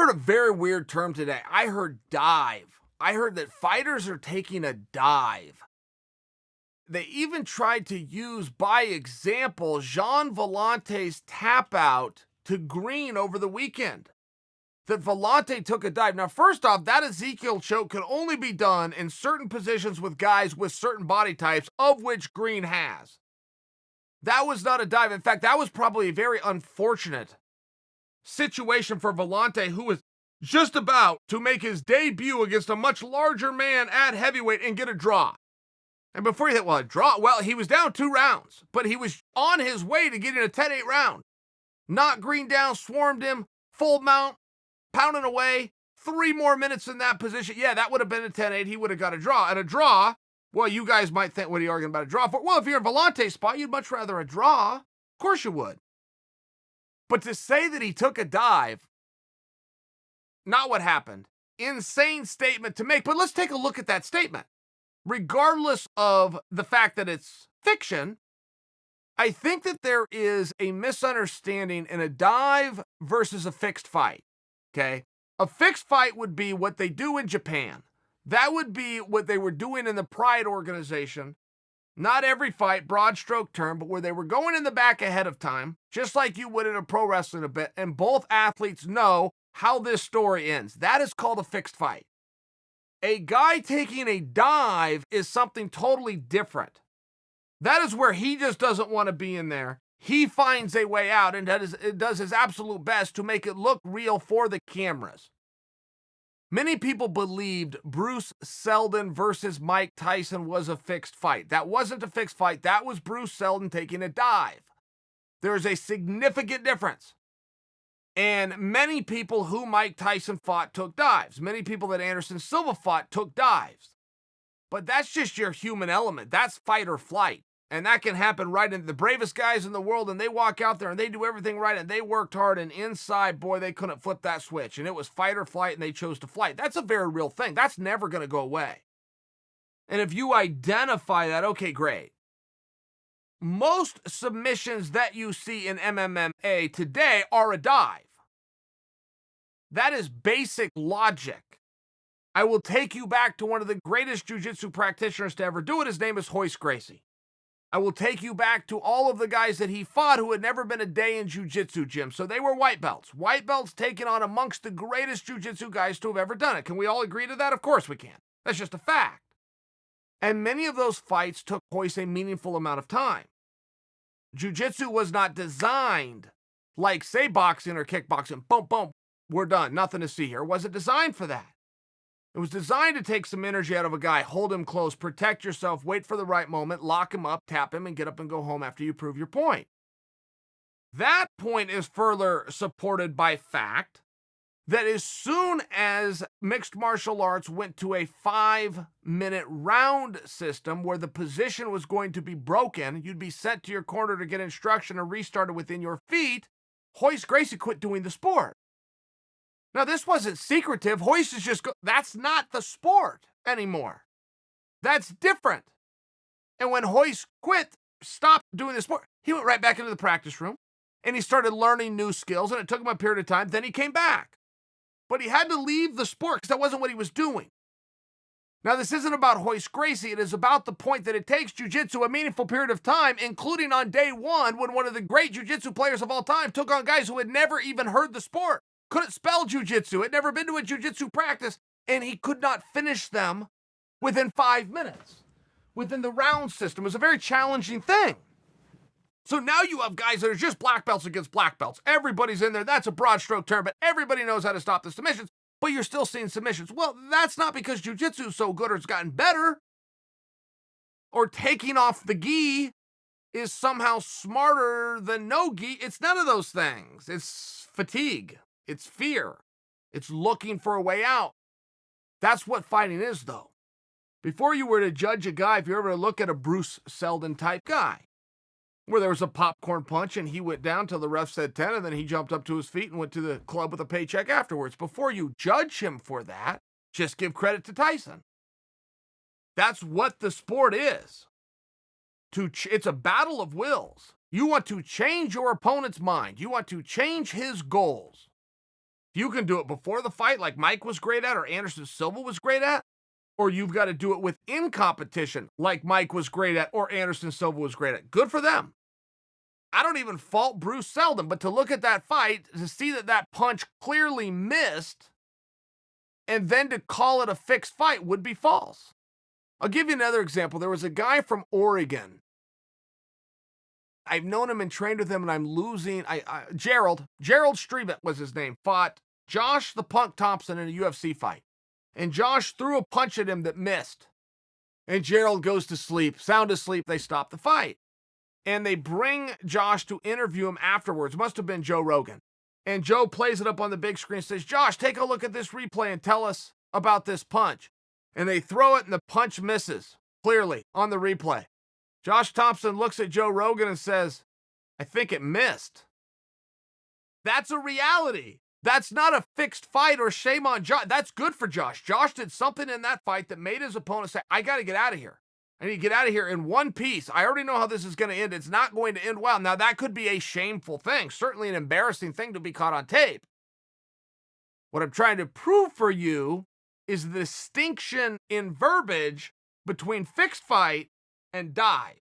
heard a very weird term today. I heard dive. I heard that fighters are taking a dive. They even tried to use, by example, Jean Volante's tap out to Green over the weekend. That Volante took a dive. Now, first off, that Ezekiel choke can only be done in certain positions with guys with certain body types, of which Green has. That was not a dive. In fact, that was probably a very unfortunate situation for Volante, who was just about to make his debut against a much larger man at heavyweight and get a draw. And before you think, well, a draw, well, he was down 2 rounds, but he was on his way to getting a 10-8 round. Knocked Green down, swarmed him, full mount, pounding away, 3 more minutes in that position. Yeah, that would have been a 10-8. He would have got a draw. And a draw, well, you guys might think, what are you arguing about a draw for? Well, if you're in Volante's spot, you'd much rather a draw. Of course you would. But to say that he took a dive, not what happened. Insane statement to make. But let's take a look at that statement. Regardless of the fact that it's fiction, I think that there is a misunderstanding in a dive versus a fixed fight. Okay? A fixed fight would be what they do in Japan. That would be what they were doing in the Pride organization. Not every fight, broad stroke term, but where they were going in the back ahead of time, just like you would in a pro wrestling a bit, and both athletes know how this story ends. That is called a fixed fight. A guy taking a dive is something totally different. That is where he just doesn't want to be in there. He finds a way out and does his absolute best to make it look real for the cameras. Many people believed Bruce Seldon versus Mike Tyson was a fixed fight. That wasn't a fixed fight. That was Bruce Seldon taking a dive. There is a significant difference. And many people who Mike Tyson fought took dives. Many people that Anderson Silva fought took dives. But that's just your human element. That's fight or flight. And that can happen right in the bravest guys in the world, and they walk out there and they do everything right and they worked hard, and inside, boy, they couldn't flip that switch. And it was fight or flight, and they chose to flight. That's a very real thing. That's never going to go away. And if you identify that, okay, great. Most submissions that you see in MMA today are a dive. That is basic logic. I will take you back to one of the greatest jiu-jitsu practitioners to ever do it. His name is Royce Gracie. I will take you back to all of the guys that he fought who had never been a day in jiu-jitsu gym. So they were white belts. White belts taken on amongst the greatest jiu-jitsu guys to have ever done it. Can we all agree to that? Of course we can. That's just a fact. And many of those fights took Royce a meaningful amount of time. Jiu-jitsu was not designed like, say, boxing or kickboxing. Boom, boom, we're done. Nothing to see here. It wasn't designed for that. It was designed to take some energy out of a guy, hold him close, protect yourself, wait for the right moment, lock him up, tap him, and get up and go home after you prove your point. That point is further supported by fact that as soon as mixed martial arts went to a 5-minute round system where the position was going to be broken, you'd be sent to your corner to get instruction and restarted within your feet, Royce Gracie quit doing the sport. Now, this wasn't secretive. Royce is just, that's not the sport anymore. That's different. And when Royce stopped doing the sport, he went right back into the practice room and he started learning new skills, and it took him a period of time. Then he came back. But he had to leave the sport because that wasn't what he was doing. Now, this isn't about Royce Gracie. It is about the point that it takes jiu-jitsu a meaningful period of time, including on day one when one of the great jiu-jitsu players of all time took on guys who had never even heard the sport. Couldn't spell jiu-jitsu, had never been to a jiu-jitsu practice, and he could not finish them within 5 minutes. Within the round system. It was a very challenging thing. So now you have guys that are just black belts against black belts. Everybody's in there. That's a broad stroke term, but everybody knows how to stop the submissions, but you're still seeing submissions. Well, that's not because jiu-jitsu is so good or it's gotten better, or taking off the gi is somehow smarter than no gi. It's none of those things. It's fatigue. It's fear. It's looking for a way out. That's what fighting is, though. Before you were to judge a guy, if you're ever to look at a Bruce Seldon type guy, where there was a popcorn punch and he went down till the ref said 10, and then he jumped up to his feet and went to the club with a paycheck afterwards. Before you judge him for that, just give credit to Tyson. That's what the sport is. It's a battle of wills. You want to change your opponent's mind. You want to change his goals. You can do it before the fight, like Mike was great at, or Anderson Silva was great at, or you've got to do it within competition, like Mike was great at, or Anderson Silva was great at. Good for them. I don't even fault Bruce Seldon, but to look at that fight, to see that that punch clearly missed, and then to call it a fixed fight would be false. I'll give you another example. There was a guy from Oregon. I've known him and trained with him, and I'm losing. Gerald Strevet was his name, fought Josh the Punk Thompson in a UFC fight. And Josh threw a punch at him that missed. And Gerald goes to sleep. Sound asleep, they stop the fight. And they bring Josh to interview him afterwards. Must have been Joe Rogan. And Joe plays it up on the big screen and says, Josh, take a look at this replay and tell us about this punch. And they throw it and the punch misses, clearly, on the replay. Josh Thompson looks at Joe Rogan and says, I think it missed. That's a reality. That's not a fixed fight or shame on Josh. That's good for Josh. Josh did something in that fight that made his opponent say, I got to get out of here. I need to get out of here in one piece. I already know how this is going to end. It's not going to end well. Now, that could be a shameful thing, certainly an embarrassing thing to be caught on tape. What I'm trying to prove for you is the distinction in verbiage between fixed fight and dive.